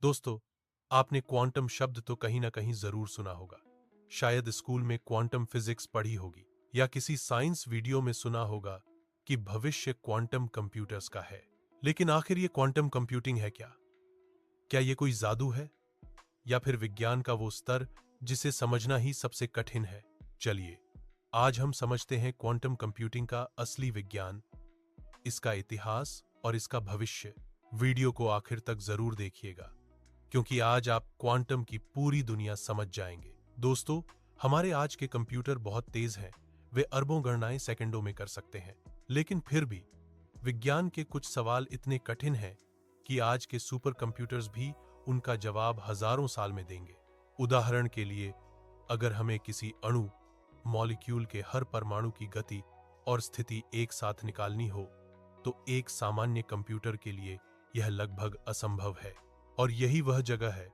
दोस्तों, आपने क्वांटम शब्द तो कहीं ना कहीं जरूर सुना होगा। शायद स्कूल में क्वांटम फिजिक्स पढ़ी होगी या किसी साइंस वीडियो में सुना होगा कि भविष्य क्वांटम कंप्यूटर्स का है। लेकिन आखिर ये क्वांटम कंप्यूटिंग है क्या? क्या ये कोई जादू है या फिर विज्ञान का वो स्तर जिसे समझना ही सबसे कठिन है? चलिए, आज हम समझते हैं क्वांटम कंप्यूटिंग का असली विज्ञान, इसका इतिहास और इसका भविष्य। वीडियो को आखिर तक जरूर देखिएगा, क्योंकि आज आप क्वांटम की पूरी दुनिया समझ जाएंगे। दोस्तों, हमारे आज के कंप्यूटर बहुत तेज हैं, वे अरबों गणनाएं सेकंडों में कर सकते हैं। लेकिन फिर भी विज्ञान के कुछ सवाल इतने कठिन हैं कि आज के सुपर कंप्यूटर्स भी उनका जवाब हजारों साल में देंगे। उदाहरण के लिए, अगर हमें किसी अणु मॉलिक्यूल के हर परमाणु की गति और स्थिति एक साथ निकालनी हो, तो एक सामान्य कंप्यूटर के लिए यह लगभग असंभव है। और यही वह जगह है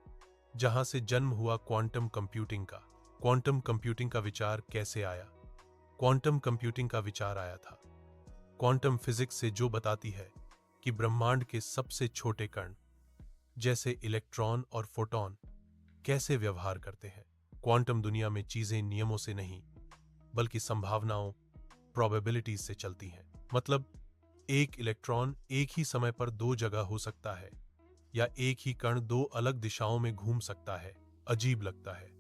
जहां से जन्म हुआ क्वांटम कंप्यूटिंग का। क्वांटम कंप्यूटिंग का विचार कैसे आया? क्वांटम कंप्यूटिंग का विचार आया था क्वांटम फिजिक्स से, जो बताती है कि ब्रह्मांड के सबसे छोटे कण जैसे इलेक्ट्रॉन और फोटॉन कैसे व्यवहार करते हैं। क्वांटम दुनिया में चीजें नियमों से नहीं, बल्कि संभावनाओं, प्रोबेबिलिटीज से चलती हैं। मतलब, एक इलेक्ट्रॉन एक ही समय पर दो जगह हो सकता है, या एक ही कण दो अलग दिशाओं में घूम सकता है। अजीब लगता है,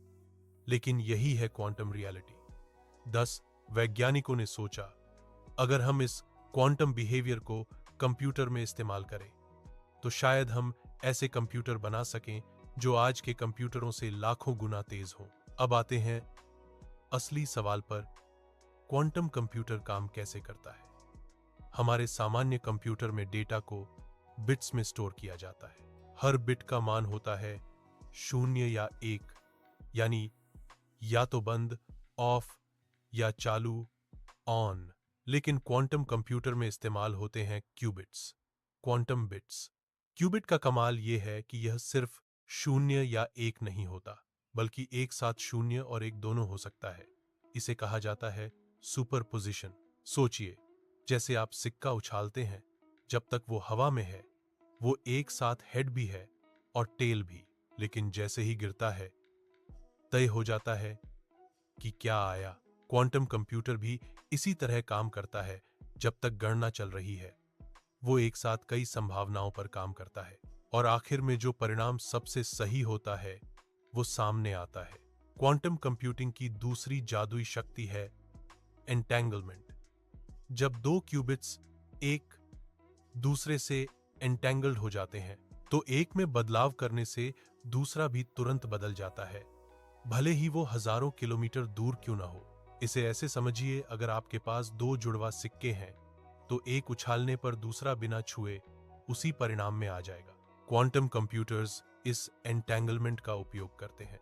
लेकिन यही है क्वांटम रियलिटी। 10 वैज्ञानिकों ने सोचा, अगर हम इस क्वांटम बिहेवियर को कंप्यूटर में इस्तेमाल करें, तो शायद हम ऐसे कंप्यूटर बना सकें जो आज के कंप्यूटरों से लाखों गुना तेज हों। अब आते हैं असली सवाल पर, क्वांटम कंप्यूटर काम कैसे करता है? हमारे सामान्य कंप्यूटर में डेटा को बिट्स में स्टोर किया जाता है। हर बिट का मान होता है 0 या 1, यानी या तो बंद, ऑफ, या चालू, ऑन। लेकिन क्वांटम कंप्यूटर में इस्तेमाल होते हैं क्यूबिट्स, क्वांटम बिट्स। क्यूबिट का कमाल यह है कि यह सिर्फ 0 या 1 नहीं होता, बल्कि एक साथ 0 और 1 दोनों हो सकता है। इसे कहा जाता है सुपरपोजिशन। सोचिए, जैसे आप सिक्का उछालते हैं, जब तक वो हवा में है, वो एक साथ हेड भी है और टेल भी। लेकिन जैसे ही गिरता है, तय हो जाता है कि क्या आया। क्वांटम कंप्यूटर भी इसी तरह काम करता है। जब तक गणना चल रही है, वो एक साथ कई संभावनाओं पर काम करता है, और आखिर में जो परिणाम सबसे सही होता है, वो सामने आता है। क्वांटम कंप्यूटिंग की दूसरी जादुई शक्ति है एंटेंगलमेंट। जब दो क्यूबिट्स एक दूसरे से एंटेंगल्ड हो जाते हैं, तो एक में बदलाव करने से दूसरा भी तुरंत बदल जाता है, भले ही वो हजारों किलोमीटर दूर क्यों ना हो। इसे ऐसे समझिए, अगर आपके पास दो जुड़वा सिक्के हैं, तो एक उछालने पर दूसरा बिना छुए उसी परिणाम में आ जाएगा। क्वांटम कंप्यूटर्स इस एंटेंगलमेंट का उपयोग करते हैं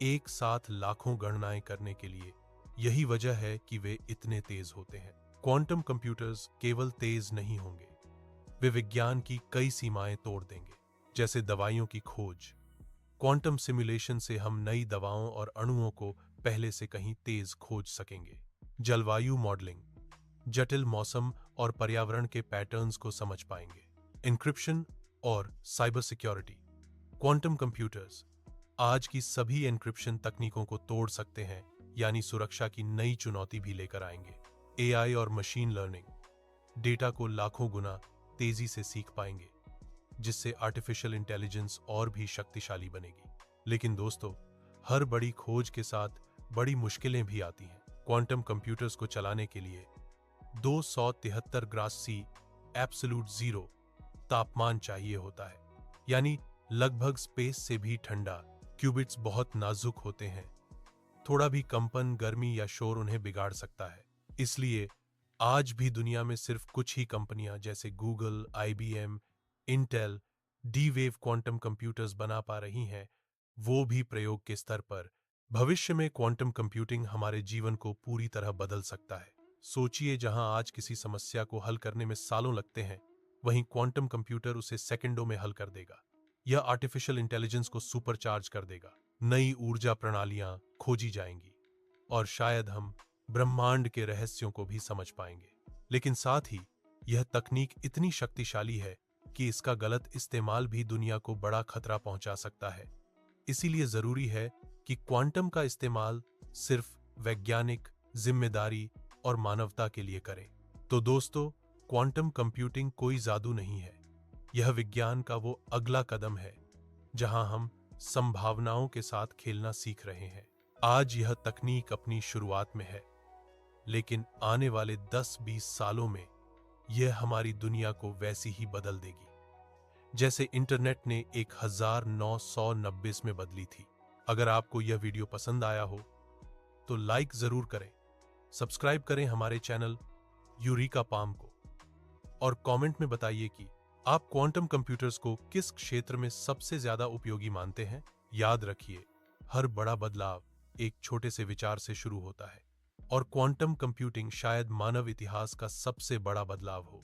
एक साथ लाखों गणनाएं करने के लिए। यही वजह है कि वे इतने तेज होते हैं। क्वांटम कंप्यूटर्स केवल तेज नहीं होंगे, वे विज्ञान की कई सीमाएं तोड़ देंगे। जैसे दवाइयों की खोज, क्वांटम सिमुलेशन से हम नई दवाओं और अणुओं को पहले से कहीं तेज खोज सकेंगे। जलवायु मॉडलिंग, जटिल मौसम और पर्यावरण के पैटर्न्स को समझ पाएंगे। एन्क्रिप्शन और साइबर सिक्योरिटी, क्वांटम कंप्यूटर्स आज की सभी एन्क्रिप्शन तकनीकों को तोड़ सकते हैं, यानी सुरक्षा की नई चुनौती भी लेकर आएंगे। एआई और मशीन लर्निंग, डेटा को लाखों गुना तेजी से सीख पाएंगे, जिससे आर्टिफिशियल इंटेलिजेंस और भी शक्तिशाली बनेगी। लेकिन दोस्तों, हर बड़ी खोज के साथ बड़ी मुश्किलें भी आती हैं। क्वांटम कंप्यूटर्स को चलाने के लिए 273 ग्रास सी एब्सोल्यूट जीरो तापमान चाहिए होता है, यानी लगभग स्पेस से भी ठंडा। क्यूबिट्स बहुत नाजुक होते हैं, थोड़ा भी कंपन, गर्मी या शोर उन्हें बिगाड़ सकता है। इसलिए आज भी दुनिया में सिर्फ कुछ ही कंपनियां जैसे Google, IBM, Intel, D-wave quantum computers बना पा रही हैं, वो भी प्रयोग के स्तर पर। भविष्य में क्वांटम कंप्यूटिंग हमारे जीवन को पूरी तरह बदल सकता है। सोचिए, जहां आज किसी समस्या को हल करने में सालों लगते हैं, वहीं क्वांटम कंप्यूटर उसे सेकंडों में हल कर देगा। यह आर्टिफिशियल इंटेलिजेंस को सुपरचार्ज कर देगा। नई ऊर्जा प्रणालियां खोजी जाएंगी, और शायद हम ब्रह्मांड के रहस्यों को भी समझ पाएंगे। लेकिन साथ ही यह तकनीक इतनी शक्तिशाली है कि इसका गलत इस्तेमाल भी दुनिया को बड़ा खतरा पहुंचा सकता है। इसीलिए जरूरी है कि क्वांटम का इस्तेमाल सिर्फ वैज्ञानिक जिम्मेदारी और मानवता के लिए करें। तो दोस्तों, क्वांटम कंप्यूटिंग कोई जादू नहीं है। यह विज्ञान का वो अगला कदम है जहां हम संभावनाओं के साथ खेलना सीख रहे हैं। आज यह तकनीक अपनी शुरुआत में है, लेकिन आने वाले 10-20 सालों में यह हमारी दुनिया को वैसी ही बदल देगी जैसे इंटरनेट ने 1990 में बदली थी। अगर आपको यह वीडियो पसंद आया हो तो लाइक जरूर करें, सब्सक्राइब करें हमारे चैनल यूरिका पाम को और कमेंट में बताइए कि आप क्वांटम कंप्यूटर्स को किस क्षेत्र में सबसे ज्यादा उपयोगी मानते हैं। याद रखिए, हर बड़ा बदलाव एक छोटे से विचार से शुरू होता है और क्वांटम कंप्यूटिंग शायद मानव इतिहास का सबसे बड़ा बदलाव हो।